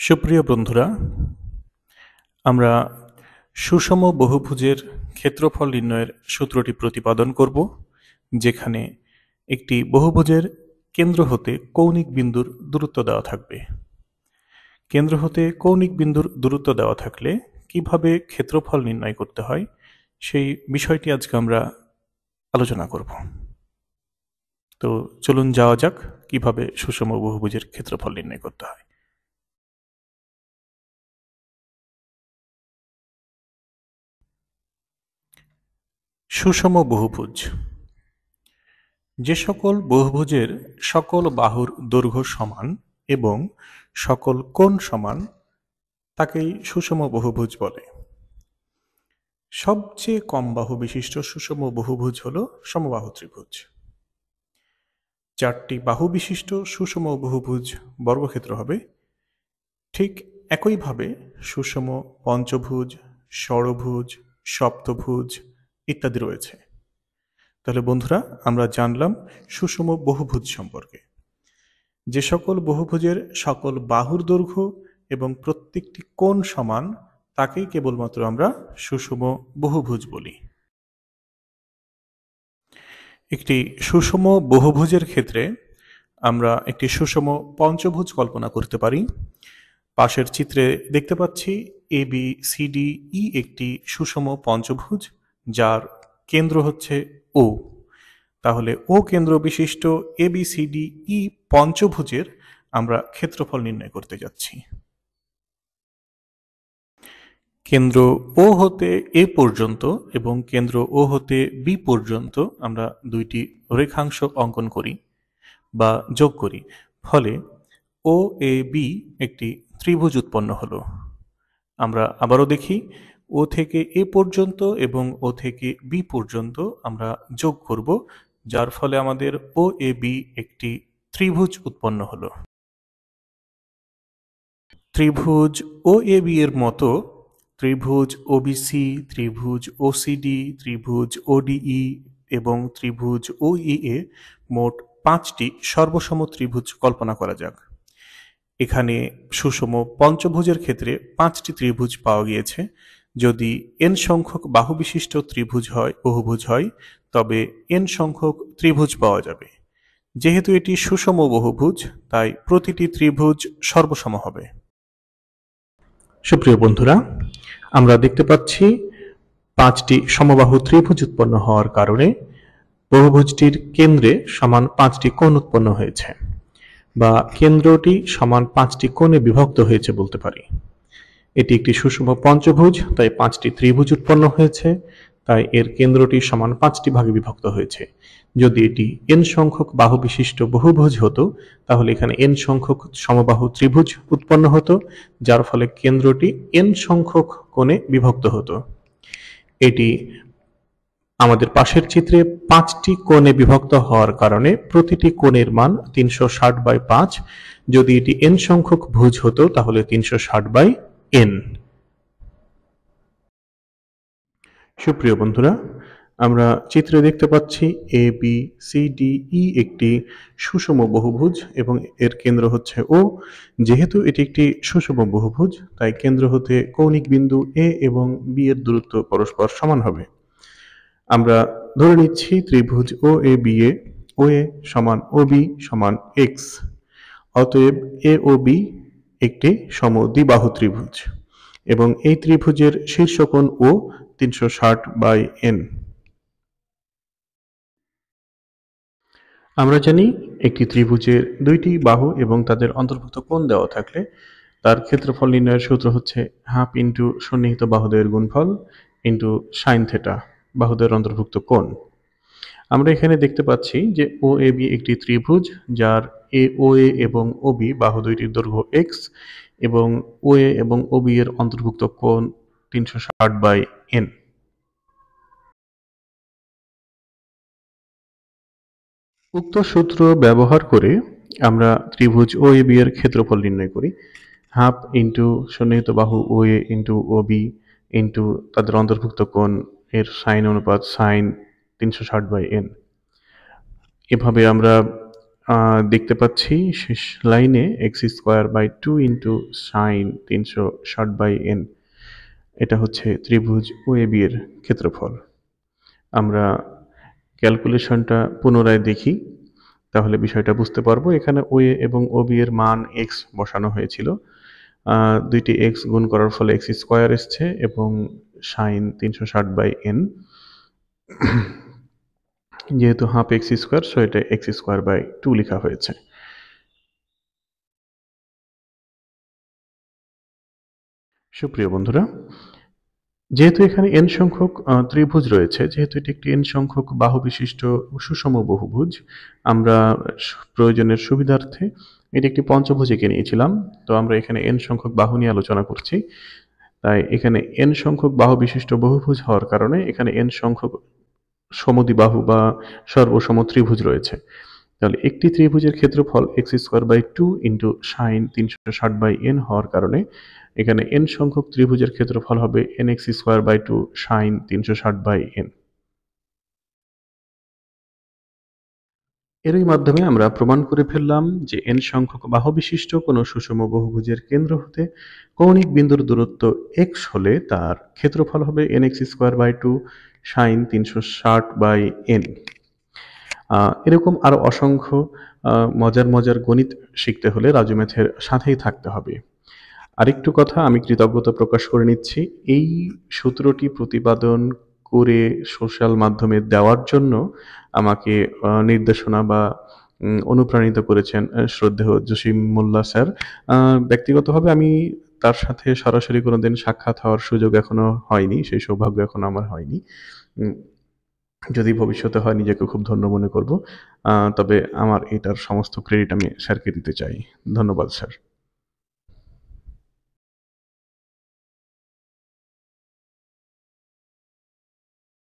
সুপ্রিয় বন্ধুরা, আমরা সুষম বহুভুজের ক্ষেত্রফল নির্ণয়ের সূত্রটি প্রতিপাদন করব, যেখানে একটি বহুভুজের কেন্দ্র হতে কৌণিক বিন্দুর দূরত্ব দেওয়া থাকবে। কেন্দ্র হতে কৌণিক বিন্দুর দূরত্ব দেওয়া থাকলে কিভাবে ক্ষেত্রফল নির্ণয় করতে হয় সেই বিষয়টি আজকে আমরা আলোচনা করব। তো চলুন যাওয়া যাক কিভাবে সুষম বহুভুজের ক্ষেত্রফল নির্ণয় করতে হয়। সুষম বহুভুজ: যে সকল বহুভুজের সকল বাহুর দৈর্ঘ্য সমান এবং সকল কোণ সমান তাকেই সুষম বহুভুজ বলে। সবচেয়ে কম বাহু বিশিষ্ট সুষম বহুভুজ হল সমবাহু ত্রিভুজ। 4টি বাহু বিশিষ্ট সুষম বহুভুজ বর্গক্ষেত্র হবে। ঠিক একইভাবে সুষম পঞ্চভুজ, ষড়ভুজ, সপ্তভুজ ইত্যাদি রয়েছে। তাহলে বন্ধুরা, আমরা জানলাম সুষম বহুভুজ সম্পর্কে। যে সকল বহুভুজের সকল বাহুর দৈর্ঘ্য এবং প্রত্যেকটি কোণ সমান তাকেই কেবলমাত্র আমরা সুষম বহুভুজ বলি। একটি সুষম বহুভুজের ক্ষেত্রে আমরা একটি সুষম পঞ্চভুজ কল্পনা করতে পারি। পাশের চিত্রে দেখতে পাচ্ছি ABCDE একটি সুষম পঞ্চভুজ, যার কেন্দ্র হচ্ছে O। তাহলে ও কেন্দ্র বিশিষ্ট ABCDE পঞ্চভুজের আমরা ক্ষেত্রফল নির্ণয় করতে যাচ্ছি। কেন্দ্র ও হতে এ পর্যন্ত এবং কেন্দ্র ও হতে বি পর্যন্ত আমরা দুইটি রেখাংশ অঙ্কন করি বা যোগ করি। ফলে ও এ বি একটি ত্রিভুজ উৎপন্ন হলো। আমরা আবারও দেখি, ও থেকে এ পর্যন্ত এবং ও থেকে বি পর্যন্ত আমরা যোগ করব, যার ফলে আমাদের ও এ বি একটি ত্রিভুজ উৎপন্ন হলো। ত্রিভুজ ও এ বি এর মতো ত্রিভুজ ওবিসি, ত্রিভুজ ওসিডি, ত্রিভুজ ওডিই এবং ত্রিভুজ ওইএ মোট 5টি সর্বসম ত্রিভুজ কল্পনা করা যাক। এখানে সুষম পঞ্চভুজের ক্ষেত্রে 5টি ত্রিভুজ পাওয়া গিয়েছে। যদি n সংখ্যক বাহু বিশিষ্ট ত্রিভুজ হয়, বহুভুজ হয়, তবে n সংখ্যক ত্রিভুজ পাওয়া যাবে। যেহেতু এটি সুষম বহুভুজ, তাই প্রতিটি ত্রিভুজ সর্বসম হবে। সুপ্রিয় বন্ধুরা, আমরা দেখতে পাচ্ছি 5টি সমবাহু ত্রিভুজ উৎপন্ন হওয়ার কারণে বহুভুজটির কেন্দ্রে সমান 5টি কোণ উৎপন্ন হয়েছে, বা কেন্দ্রটি সমান 5টি কোণে বিভক্ত হয়েছে বলতে পারি। এটি একটি সুষম পঞ্চভুজ, তাই 5টি ত্রিভুজ উৎপন্ন হয়েছে, তাই এর কেন্দ্রটি সমান 5টি ভাগে বিভক্ত হয়েছে। যদি এটি n সংখ্যক বাহু বিশিষ্ট বহুভুজ হতো, তাহলে এখানে n সংখ্যক সমবাহু ত্রিভুজ উৎপন্ন হতো, যার ফলে কেন্দ্রটি n সংখ্যক কোণে বিভক্ত হতো। এটি আমাদের পাশের চিত্রে 5টি কোণে বিভক্ত হওয়ার কারণে প্রতিটি কোণের মান 360/5। যদি এটি n সংখ্যক ভুজ হতো, তাহলে 360/n। সুপ্রিয় বন্ধুরা, আমরা চিত্রে দেখতে পাচ্ছি ABCDE একটি সুষম বহুভুজ এবং এর কেন্দ্র হচ্ছে O। যেহেতু এটি একটি সুষম বহুভুজ, তাই কেন্দ্র হতে কৌণিক বিন্দু A এবং B এর দূরত্ব পরস্পর সমান হবে। আমরা ধরে নিচ্ছি ত্রিভুজ OABA OA সমান OB সমান X। অতএব A ও B একটি সমদ্বিবাহু ত্রিভুজ এবং এই ত্রিভুজের শীর্ষকোণ O 360/n। আমরা জানি, একটি ত্রিভুজের 2টি বাহু এবং তাদের অন্তর্ভুক্ত কোণ দেওয়া থাকলে তার ক্ষেত্রফল নির্ণয়ের সূত্র হচ্ছে হাফ ইন্টু সন্নিহিত বাহুদ্বয়ের গুণফল ইন্টু সাইন থিটা, বাহুদ্বয়ের অন্তর্ভুক্ত কোণ। আমরা এখানে দেখতে পাচ্ছি যে OAB একটি ত্রিভুজ, যার AOA এবং OB বাহু দুইটির দৈর্ঘ্য x এবং OA এবং OB এর অন্তর্ভুক্ত কোণ 360/n। উক্ত সূত্র ব্যবহার করে আমরা ত্রিভুজ OAB এর ক্ষেত্রফল নির্ণয় করি। হাফ ইন্টু সন্নিহিত বাহু OA ইন্টু OB ইন্টু তাদের অন্তর্ভুক্ত কোণ এর সাইন অনুপাত সাইন 360/n। এভাবে আমরা দেখতে পাচ্ছি শেষ লাইনে x²/2 ইন্টু সাইন 360/n, এটা হচ্ছে ত্রিভুজ ওএবি এর ক্ষেত্রফল। আমরা ক্যালকুলেশনটা পুনরায় দেখি, তাহলে বিষয়টা বুঝতে পারবো। এখানে ওএ এবং ওবি এর মান এক্স বসানো হয়েছিল, দুইটি এক্স গুণ করার ফলে x² এসছে এবং সাইন 360/n, যেহেতু হাফ x², সো এটা x²/2 লেখা হয়েছে। সুপ্রিয় বন্ধুরা, যেহেতু এখানে n সংখ্যক ত্রিভুজ রয়েছে, যেহেতু এটি একটি n সংখ্যক বাহু বিশিষ্ট সুষম বহুভুজ, আমরা প্রয়োজনের সুবিধার্থে এটি একটি পঞ্চভুজ এঁকে নিয়েছিলাম। তো আমরা এখানে n সংখ্যক বাহু নিয়ে আলোচনা করছি, তাই এখানে n সংখ্যক বাহু বিশিষ্ট বহুভুজ হওয়ার কারণে এখানে n সংখ্যক সমদ্বিবাহু বা সর্বসম ত্রিভুজ রয়েছে। তাহলে একটি ত্রিভুজের ক্ষেত্রফল x²/2 ইন্টু সাইন 360/n হওয়ার কারণে এখানে n সংখ্যক ত্রিভুজের ক্ষেত্রফল হবে nx²/2 সাইন 360/n। এরই মাধ্যমে আমরা প্রমাণ করে ফেললাম যে n সংখ্যক বাহু বিশিষ্ট কোনো সুষম বহুভুজের কেন্দ্র হতে কৌণিক বিন্দুর দূরত্ব x হলে তার ক্ষেত্রফল হবে nx²/2 সাইন 360/n। এরকম আরো অসংখ্য মজার মজার গণিত শিখতে হলে রাজু ম্যাথের সাথেই থাকতে হবে। আরেকটু কথা আমি কৃতজ্ঞতা প্রকাশ করে নিচ্ছি, এই সূত্রটি প্রতিপাদন করে সোশ্যাল মাধ্যমে দেওয়ার জন্য আমাকে নির্দেশনা বা অনুপ্রাণিত করেছেন শ্রদ্ধেয় জসিম মোল্লা স্যার। ব্যক্তিগতভাবে আমি তার সাথে সরাসরি কোনোদিন সাক্ষাৎ হওয়ার সুযোগ এখনো হয়নি, সেই সৌভাগ্য এখনো আমার হয়নি। যদি ভবিষ্যতে হয় নিজেকে খুব ধন্য মনে করব। তবে আমার এটার সমস্ত ক্রেডিট আমি স্যারকে দিতে চাই। ধন্যবাদ স্যার।